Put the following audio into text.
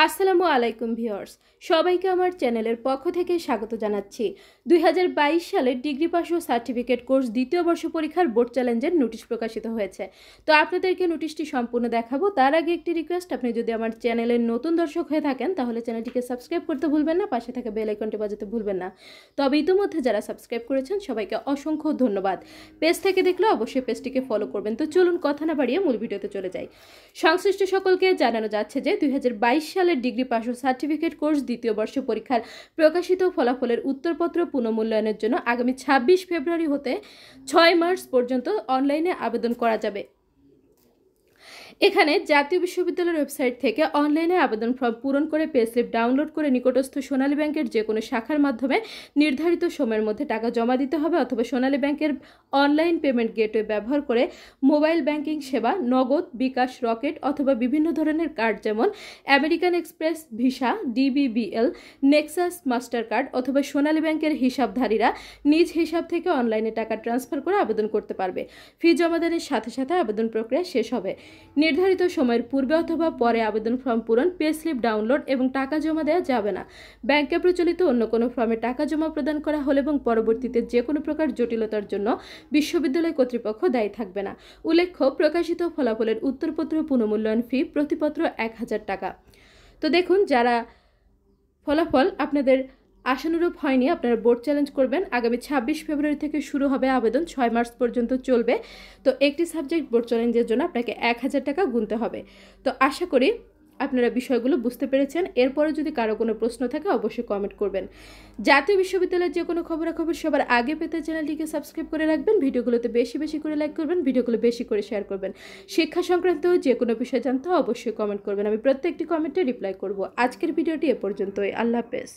আসসালামু আলাইকুম ভিউয়ার্স, সবাইকে আমার চ্যানেলের পক্ষ থেকে স্বাগত জানাচ্ছি। 2022 সালের ডিগ্রি পাস ও সার্টিফিকেট কোর্স দ্বিতীয় বর্ষ পরীক্ষার বোর্ড চ্যালেঞ্জের নোটিশ প্রকাশিত হয়েছে। তো আপনাদেরকে নোটিশটি সম্পূর্ণ দেখাবো। তার আগে একটি রিকোয়েস্ট, আপনি যদি আমার চ্যানেলের নতুন দর্শক হয়ে থাকেন তাহলে চ্যানেলটিকে সাবস্ক্রাইব করতে ভুলবেন না, পাশে থাকা বেল আইকনটি বাজাতে ভুলবেন না। তবে ইতিমধ্যে যারা সাবস্ক্রাইব করেছেন সবাইকে অসংখ্য ধন্যবাদ। পেজ থেকে দেখলে অবশ্যই পেজটিকে ফলো করবেন। তো চলুন কথা না বাড়িয়ে মূল ভিডিওতে চলে যাই। সংশ্লিষ্ট সকলকে জানানো যাচ্ছে যে 2022 সালের ডিগ্রি পাস ও সার্টিফিকেট কোর্স দ্বিতীয় বর্ষ পরীক্ষার প্রকাশিত ফলাফলের উত্তরপত্র পুনঃমূল্যায়নের জন্য আগামী 26 ফেব্রুয়ারি হতে 6 মার্চ পর্যন্ত অনলাইনে আবেদন করা যাবে। এখানে জাতীয় বিশ্ববিদ্যালয়ের ওয়েবসাইট থেকে অনলাইনে আবেদন ফর্ম পূরণ করে পে স্লিপ ডাউনলোড করে নিকটস্থ সোনালী ব্যাংকের যে কোনো শাখার মাধ্যমে নির্ধারিত সময়ের মধ্যে টাকা জমা দিতে হবে, অথবা সোনালী ব্যাংকের অনলাইন পেমেন্ট গেটওয়ে ব্যবহার করে মোবাইল ব্যাংকিং সেবা, নগদ, বিকাশ, রকেট অথবা বিভিন্ন ধরনের কার্ড যেমন American express, visa, DBBL, Nexus master card অথবা সোনালী ব্যাংকের হিসাবধারীরা নিজ হিসাব থেকে অনলাইনে টাকা ট্রান্সফার করে আবেদন করতে পারবে। ফি জমাদানের সাথে সাথে আবেদন প্রক্রিয়া শেষ হবে। নির্ধারিত সময়ের পূর্বে অথবা পরে আবেদন ফর্ম পূরণ, পে স্লিপ ডাউনলোড এবং টাকা জমা দেওয়া যাবে না। ব্যাংকে প্রচলিত অন্য কোনো ফর্মে টাকা জমা প্রদান করা হলে এবং পরবর্তীতে যে কোনো প্রকার জটিলতার জন্য বিশ্ববিদ্যালয় কর্তৃপক্ষ দায়ী থাকবে না। উল্লেখ্য, প্রকাশিত ফলাফলের উত্তরপত্র পুনঃমূল্যায়ন ফি প্রতিপত্র 1000 টাকা। তো দেখুন, যারা ফলাফল আপনাদের আশানুরূপ হয়নি, আপনারা বোর্ড চ্যালেঞ্জ করবেন। আগামী 26 ফেব্রুয়ারি থেকে শুরু হবে আবেদন, 6 মার্চ পর্যন্ত চলবে। তো একটি সাবজেক্ট বোর্ড চ্যালেঞ্জের জন্য আপনাকে 1000 টাকা গুনতে হবে। তো আশা করি আপনারা বিষয়গুলো বুঝতে পেরেছেন। এরপরে যদি কারো কোনো প্রশ্ন থাকে অবশ্যই কমেন্ট করবেন। জাতীয় বিশ্ববিদ্যালয়ের যে কোনো খবরাখবর সবার আগে পেতে চ্যানেলটিকে সাবস্ক্রাইব করে রাখবেন। ভিডিওগুলোতে বেশি বেশি করে লাইক করবেন, ভিডিওগুলো বেশি করে শেয়ার করবেন। শিক্ষা সংক্রান্ত যে কোনো বিষয় জানতে অবশ্যই কমেন্ট করবেন, আমি প্রত্যেকটি কমেন্টে রিপ্লাই করব। আজকের ভিডিওটি এ পর্যন্তই। আল্লাহ হাফেজ।